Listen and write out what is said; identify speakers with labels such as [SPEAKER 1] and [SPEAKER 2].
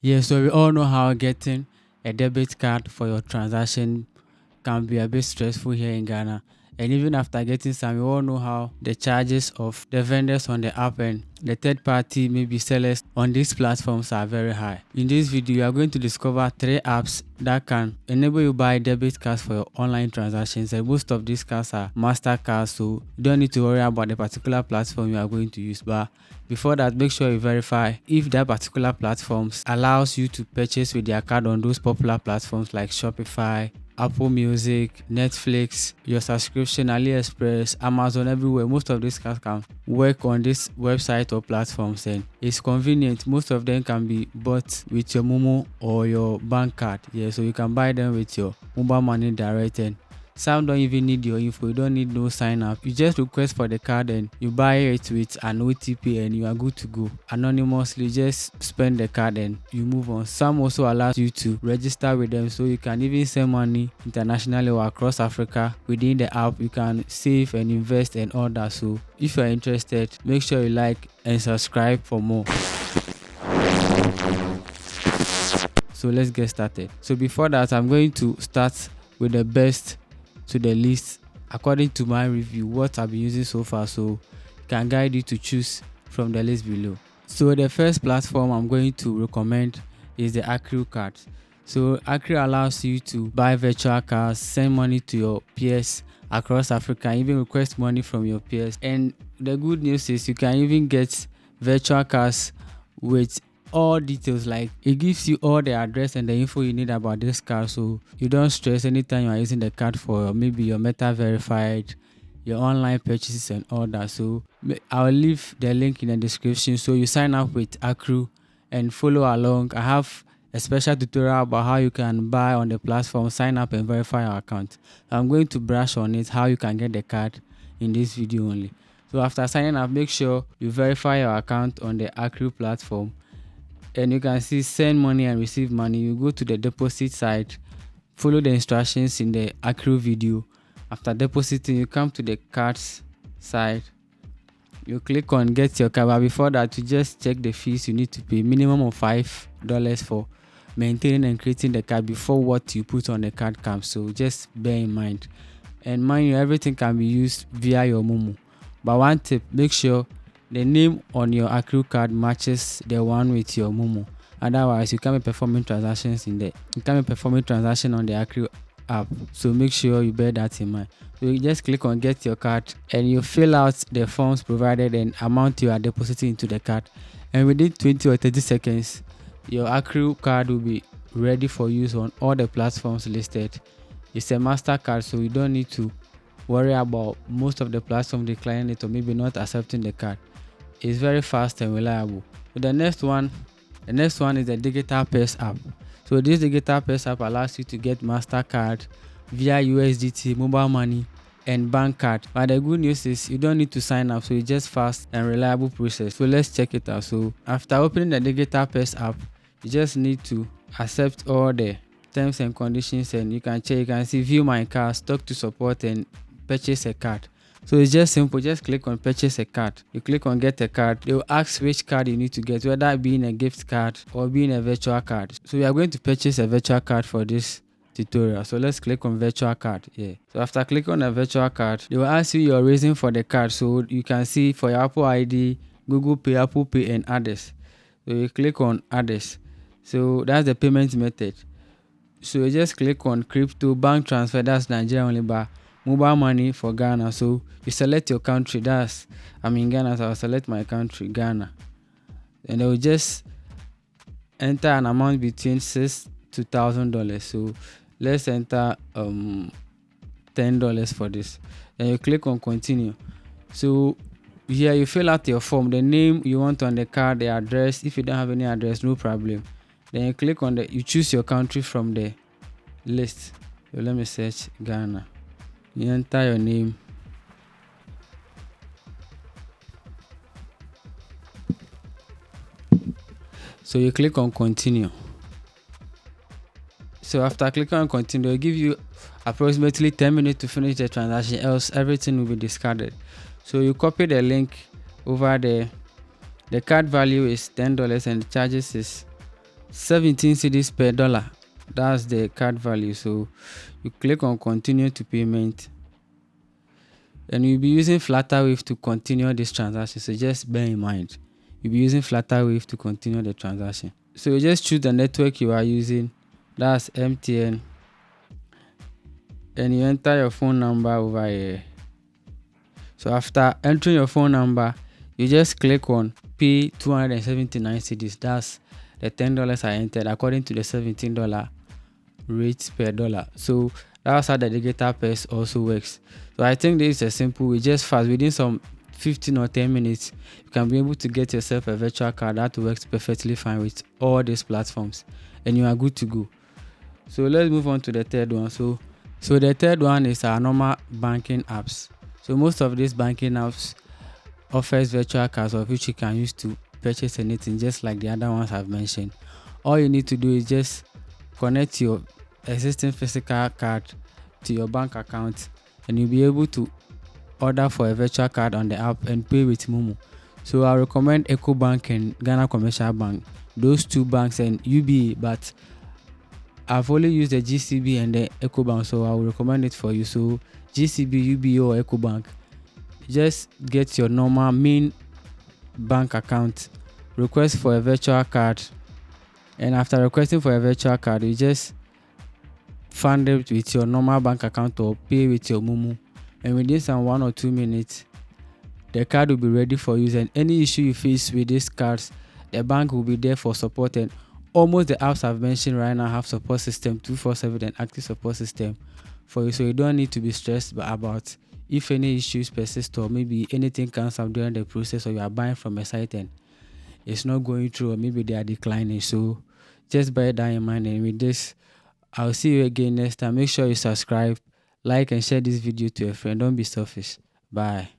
[SPEAKER 1] Yeah, so we all know how getting a debit card for your transaction can be a bit stressful here in Ghana. And even after getting some, we all know how the charges of the vendors on the app and the third party, maybe sellers on these platforms are very high. In this video, you are going to discover 3 apps that can enable you buy debit cards for your online transactions. And most of these cards are MasterCard, so you don't need to worry about the particular platform you are going to use. But before that, make sure you verify if that particular platform allows you to purchase with their card on those popular platforms like Shopify, Apple Music, Netflix, your subscription, AliExpress, Amazon, everywhere. Most of these cards can work on this website or platforms, and it's convenient. Most of them can be bought with your Momo or your bank card. Yeah, so you can buy them with your mobile money direct, and some don't even need your info. You don't need no sign up. You just request for the card and you buy it with an OTP and you are good to go. Anonymously, just spend the card and you move on. Some also allows you to register with them, so you can even send money internationally or across Africa within the app. You can save and invest and all that. So if you are interested, make sure you like and subscribe for more. So let's get started. So before that, I'm going to start with the best to the least according to my review, what I've been using so far, so can guide you to choose from the list below. So the first platform I'm going to recommend is the Accru card. So Accru allows you to buy virtual cards, send money to your peers across Africa, even request money from your peers. And the good news is you can even get virtual cards with all details, like it gives you all the address and the info you need about this card, so you don't stress anytime you are using the card for maybe your meta verified, your online purchases and all that. So I'll leave the link in the description, so you sign up with Accru and follow along. I have a special tutorial about how you can buy on the platform, sign up and verify your account. I'm going to brush on it, how you can get the card, in this video only. So after signing up, make sure you verify your account on the Accru platform, and you can see send money and receive money. You go to the deposit side, follow the instructions in the Accru video. After depositing, you come to the cards side, you click on get your card. But before that, you just check the fees you need to pay, minimum of $5 for maintaining and creating the card before what you put on the card comes. So just bear in mind, and mind you, everything can be used via your Momo. But one tip, make sure the name on your Accru card matches the one with your Momo. Otherwise, you can't be performing transactions in there. You can't be performing transaction on the Accru app. So make sure you bear that in mind. So you just click on get your card and you fill out the forms provided and amount you are depositing into the card. And within 20 or 30 seconds, your Accru card will be ready for use on all the platforms listed. It's a MasterCard, so you don't need to worry about most of the platforms declining it or maybe not accepting the card. It's very fast and reliable. So the next one is the Digital Purse app. So this Digital Purse app allows you to get MasterCard via USDT, mobile money, and bank card. But the good news is you don't need to sign up, so it's just fast and reliable process. So let's check it out. So after opening the Digital Purse app, you just need to accept all the terms and conditions, and you can check. You can see view my cards, talk to support, and purchase a card. So it's just simple. Just click on purchase a card. You click on get a card. They will ask which card you need to get, whether being a gift card or being a virtual card. So we are going to purchase a virtual card for this tutorial. So let's click on virtual card. Yeah. So after clicking on a virtual card, they will ask you your reason for the card. So you can see for your Apple ID, Google Pay, Apple Pay, and others. So you click on others. So that's the payment method. So you just click on crypto, bank transfer, that's Nigeria only, but mobile money for Ghana. So you select your country, I'm in Ghana, so I'll select my country, Ghana, and they will just enter an amount between $6 to $1,000. So let's enter $10 for this. Then you click on continue. So here you fill out your form, the name you want on the card, the address. If you don't have any address, no problem. Then you click on you choose your country from the list. So let me search Ghana. You enter your name. So you click on continue. So after clicking on continue, it'll give you approximately 10 minutes to finish the transaction, else everything will be discarded. So you copy the link over there. The card value is $10 and the charges is 17 cedis per dollar. That's the card value. So you click on continue to payment, and you'll be using Flutterwave to continue this transaction. So just bear in mind, you'll be using Flutterwave to continue the transaction. So you just choose the network you are using, that's MTN, and you enter your phone number over here. So after entering your phone number, you just click on pay 279 cedis. That's the $10 I entered according to the $17 rate per dollar. So that's how the digital purse also works. So I think this is a simple way, just fast. Within some 15 or 10 minutes, you can be able to get yourself a virtual card that works perfectly fine with all these platforms, and you are good to go. So let's move on to the third one. So the third one is our normal banking apps. So most of these banking apps offers virtual cards of which you can use to purchase anything, just like the other ones I've mentioned. All you need to do is just connect your existing physical card to your bank account, and you'll be able to order for a virtual card on the app and pay with Momo. So I recommend EcoBank and Ghana Commercial Bank, those two banks, and UBA, but I've only used the GCB and the EcoBank, so I will recommend it for you. So GCB, UBA, or EcoBank, just get your normal main bank account, request for a virtual card, and after requesting for a virtual card, you just fund it with your normal bank account or pay with your Momo, and within some 1 or 2 minutes, the card will be ready for use. And any issue you face with these cards, the bank will be there for support, and almost the apps I've mentioned right now have support system 24/7 and active support system for you, so you don't need to be stressed about if any issues persist or maybe anything comes up during the process, or you are buying from a site and it's not going through, or maybe they are declining. So just bear that in mind, and with this, I'll see you again next time. Make sure you subscribe, like, and share this video to a friend. Don't be selfish. Bye.